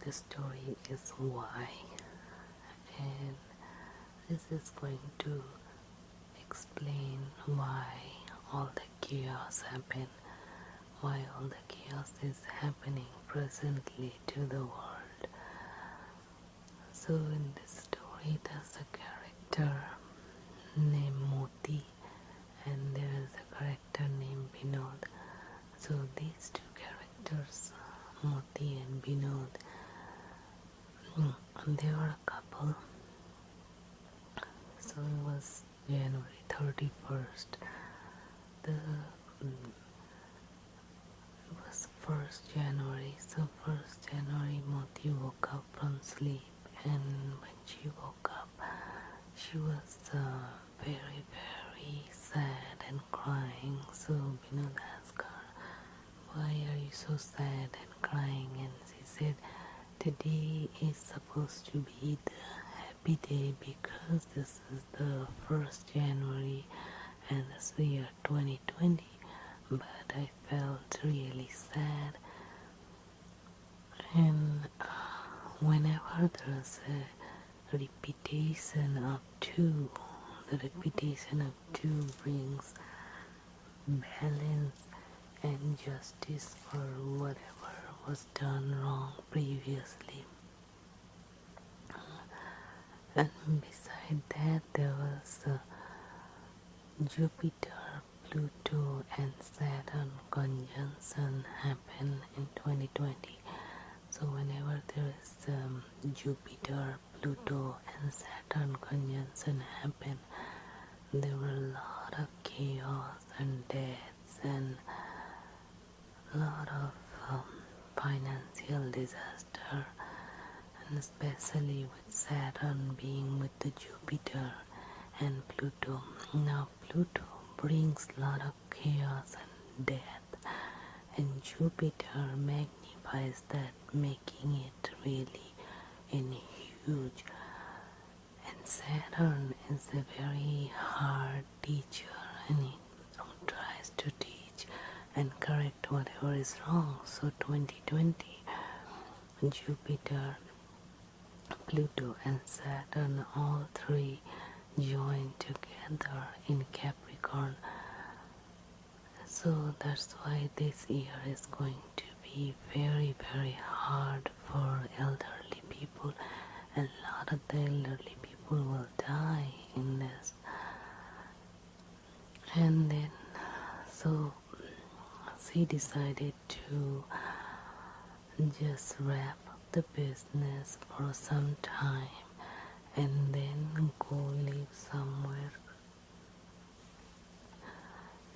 the story is why, and this is going to explain why all the chaos happen, why all the chaos is happening presently to the world. So in this story there's a character named Moti and there is a character named Binod. So these two characters, Moti and Binod, they were a couple. So it was January 31st. The It was 1st January. So 1st January, Moti woke up from sleep, and when she woke up, she was very, very sad and crying. So Binod asked her, "Why are you so sad and crying?" And she said, "Today is supposed to be the happy day because this is the 1st January and this the year 2020. But I felt really sad, and whenever there's a repetition of two, the repetition of two brings balance and justice for whatever was done wrong previously. And beside that, there was Jupiter, Pluto, and Saturn conjunction happen in 2020. So whenever there is Jupiter, Pluto, and Saturn conjunction happen, there were a lot of chaos and deaths and a lot of financial disaster, and especially with Saturn being with the Jupiter and Pluto. Now Pluto brings a lot of chaos and death, and Jupiter magnifies that, making it really huge. And Saturn is a very hard teacher, and he tries to teach and correct whatever is wrong. So 2020, Jupiter, Pluto, and Saturn, all three join together in Capricorn. So that's why this year is going to be very, very hard for elderly people, and a lot of the elderly people will die in this. And then, so she decided to just wrap up the business for some time and then go live somewhere.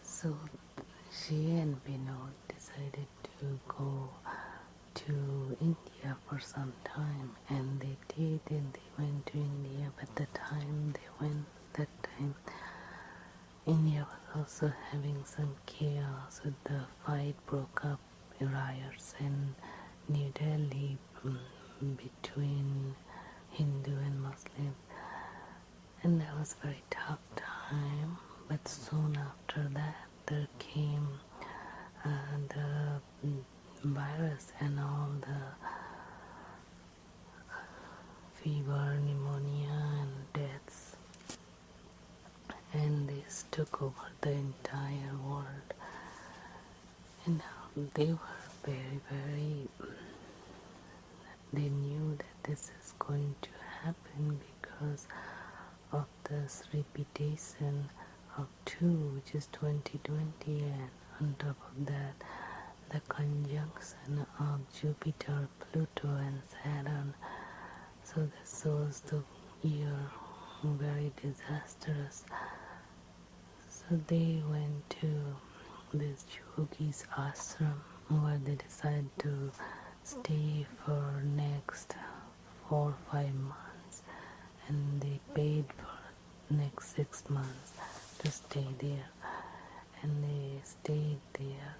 So she and Binod decided to go to India for some time, and they did, and they went to India. But the time they went, that time India was also having some chaos with the fight broke up, riots in New Delhi between Hindu and Muslim, and that was a very tough time. But soon after that there came the virus and all the fever, pneumonia and deaths, and this took over the entire world. And they were very, very, they knew that this is going to happen because of this repetition of two, which is 2020, and on top of that the conjunction of Jupiter, Pluto and Saturn. So this was the year very disastrous. So they went to this yogi's ashram where they decided to stay for next 4 or 5 months, and they paid for next 6 months to stay there, and they stayed there,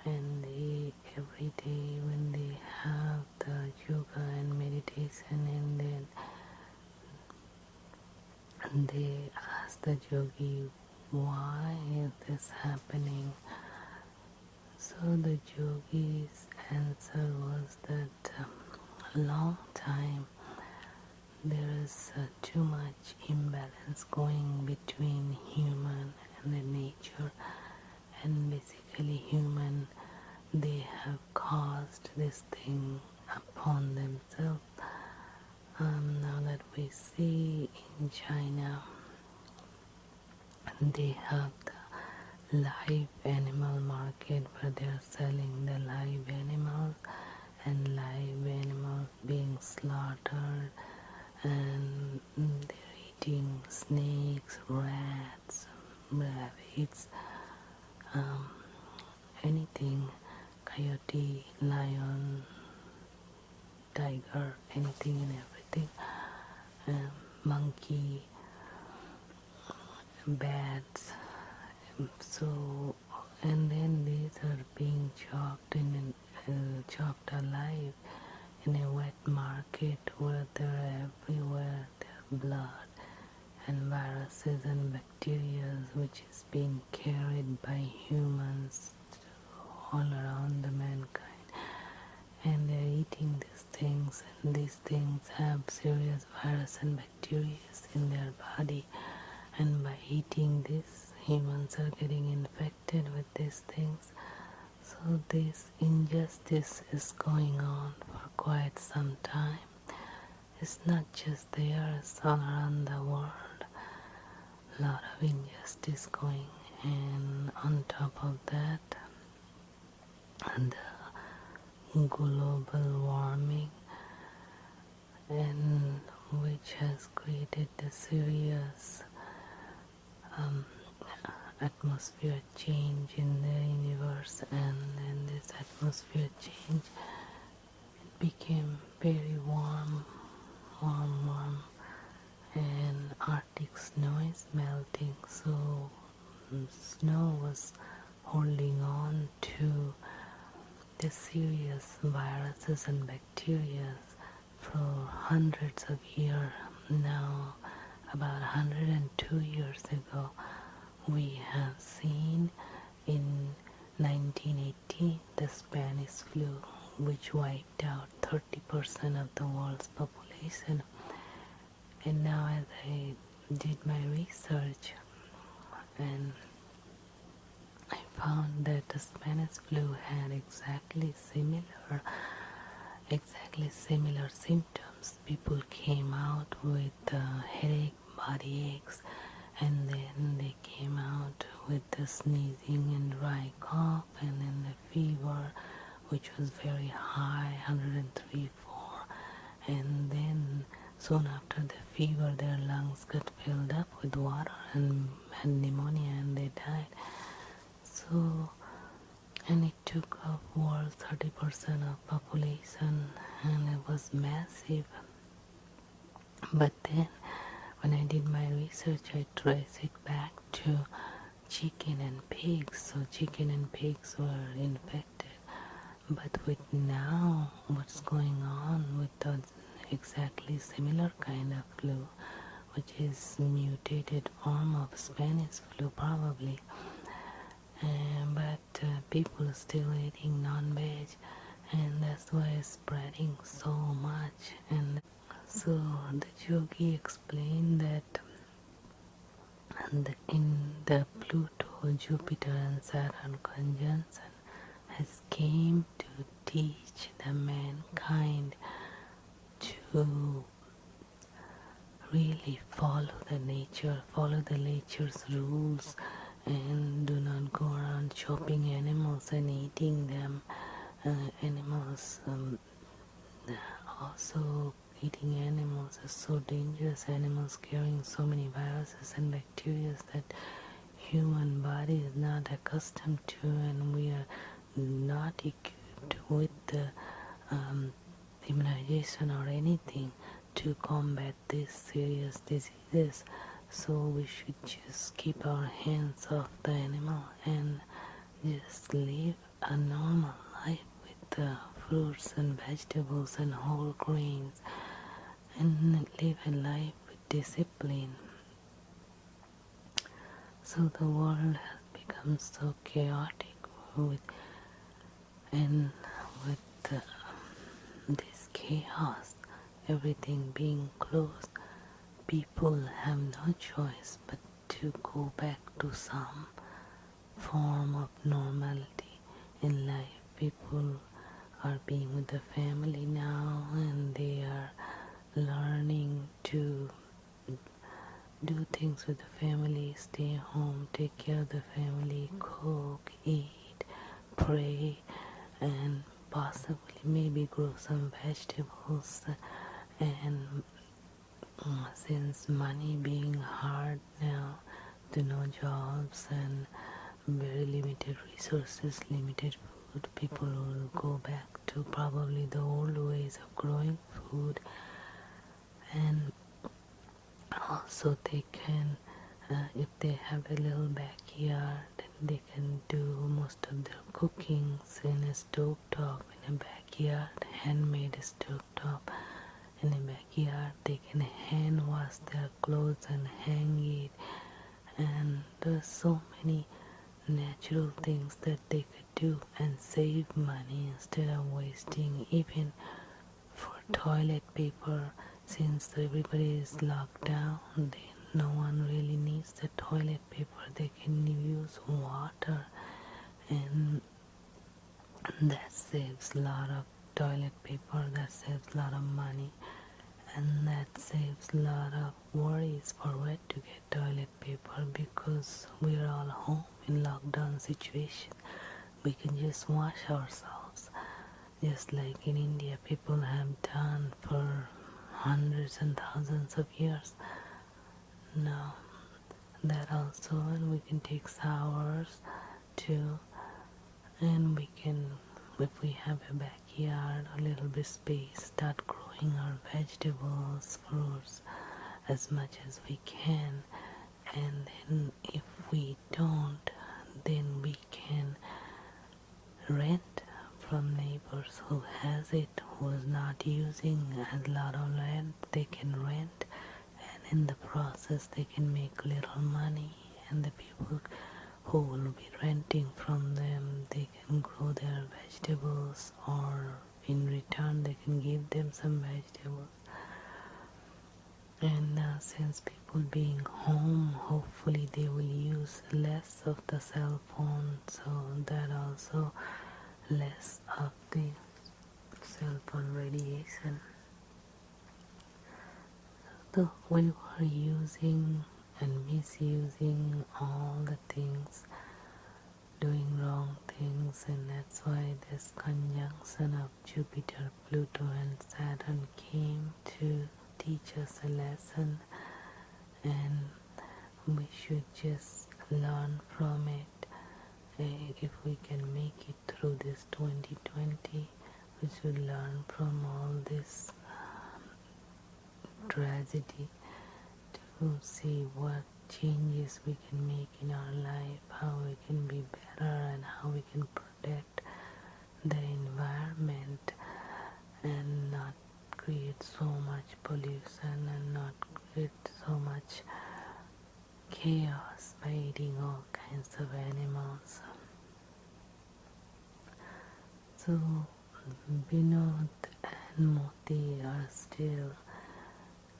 and they every day when they have the yoga and meditation, and then they ask the yogi, why is this happening? So the yogi's answer was that a long time there is too much imbalance going between human and the nature, and basically human, they have caused this thing upon themselves. Now that we see in China, they have the live animal market where they are selling the live animals, and live animals being slaughtered, and they're eating snakes, rats, rabbits, um, anything, coyote, lion, tiger, anything and everything, monkey, bats. So, and then these are being chopped alive in a wet market where they're everywhere. Their blood and viruses and bacteria, which is being carried by humans all around the mankind, and they're eating these things, and these things have serious virus and bacteria in their body, and by eating this, humans are getting infected with these things. So this injustice is going on for quite some time. It's not just there, it's all around the world. A lot of injustice going, and on top of that, the global warming, and which has created a serious atmosphere change in the universe, and then this atmosphere change, it became very warm, and Arctic snow is melting, so snow was holding on to the serious viruses and bacteria for hundreds of years. Now, about 102 years ago, we have seen in 1980 the Spanish flu, which wiped out 30% of the world's population. And now, as I did my research, and I found that the Spanish flu had exactly similar symptoms. People came out with headache, body aches, and then they came out with the sneezing and dry cough, and then the fever, which was very high, 103.4, and then soon after the fever, their lungs got filled up with water and had pneumonia, and they died. So, and it took up world 30% of population, and it was massive. But then, when I did my research, I traced it back to chicken and pigs. So chicken and pigs were infected. But with now, what's going on with the exactly similar kind of flu, which is mutated form of Spanish flu probably, but people are still eating non-veg, and that's why it's spreading so much. And so the yogi explained that in the Pluto, Jupiter and Saturn conjunction has came to teach the mankind to really follow the nature's rules, and do not go around chopping animals and eating them. Animals, also eating animals is so dangerous. Animals carrying so many viruses and bacteria that human body is not accustomed to, and we are not equipped with the immunization or anything to combat these serious diseases. So we should just keep our hands off the animal and just live a normal life with fruits and vegetables and whole grains, and live a life with discipline. So the world has become so chaotic with this chaos, everything being closed, people have no choice but to go back to some form of normality in life. People are being with the family now, and they are learning to do things with the family, stay home, take care of the family, cook, eat, pray, and possibly maybe grow some vegetables. And since money being hard now, to no jobs and very limited resources, limited food, people will go back to probably the old ways of growing food. And also they can, if they have a little backyard, they can do most of their cookings in a stove top in a backyard, handmade stove top in a backyard. They can hand wash their clothes and hang it, and there's so many natural things that they could do and save money instead of wasting. Even for toilet paper, since everybody is locked down, then no one really needs the toilet paper. They can use water, and that saves a lot of toilet paper, that saves a lot of money, and that saves a lot of worries for where to get toilet paper, because we're all home in lockdown situation. We can just wash ourselves, just like in India people have done for hundreds and thousands of years now. That also, and we can take showers too, and we can, if we have a backyard, a little bit space, start growing our vegetables, fruits as much as we can. And then if we don't, then we can rent from neighbors who has it, who is not using a lot of land. They can rent, and in the process they can make little money, and the people who will be renting from them, they can grow their vegetables, or in return they can give them some vegetables. And since people being home, hopefully they will use less of the cell phone, so that also less of the cell phone radiation. So we were using and misusing all the things, doing wrong things, and that's why this conjunction of Jupiter, Pluto and Saturn came to teach us a lesson, and we should just learn from it. If we can make it through this 2020, we should learn from all this tragedy to see what changes we can make in our life, how we can be better, and how we can protect the environment and not create so much pollution and not create so much chaos by eating all kinds of animals. So Vinod and Moti are still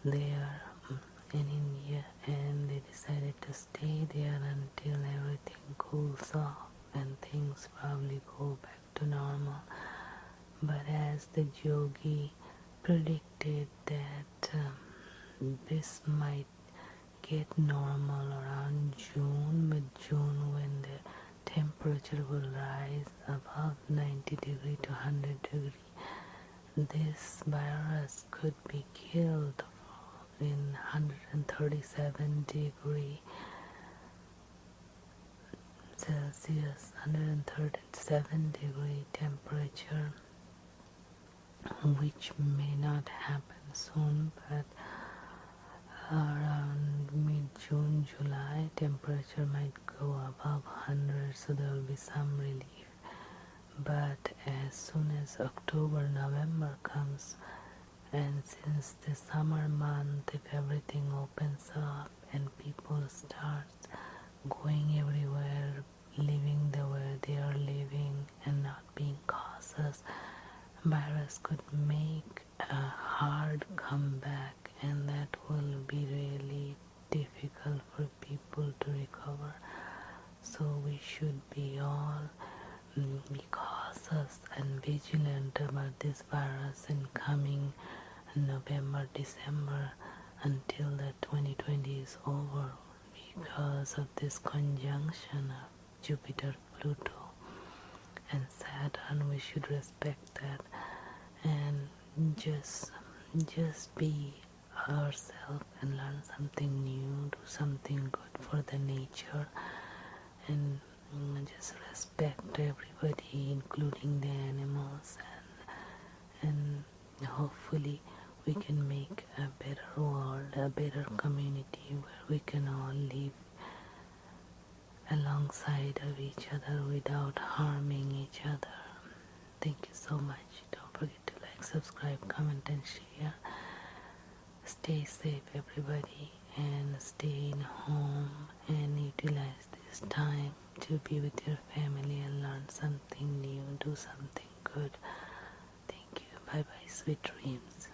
there in India, and they decided to stay there until everything cools off and things probably go back to normal. But as the yogi predicted that this might get normal around June, mid-June, when the temperature will rise above 90 degree to 100 degree, this virus could be killed in 137 degree Celsius, 137 degree temperature, which may not happen soon, but around mid-June, July, temperature might go above 100, so there will be some relief. But as soon as October, November comes, and since the summer month, if everything opens up and people start going everywhere, living the way they are living and not being cautious, virus could make and that will be really difficult for people to recover. So we should be all be cautious and vigilant about this virus in coming November, December, until the 2020 is over, because of this conjunction of Jupiter, Pluto, and Saturn. We should respect that and just be ourselves and learn something new, do something good for the nature, and just respect everybody, including the animals, and hopefully we can make a better world, a better community where we can all live alongside of each other without harming each other. Thank you so much. Don't forget to like, subscribe, comment, and share. Stay safe, everybody, and stay in home and utilize this time to be with your family and learn something new, do something good. Thank you. Bye bye. Sweet dreams.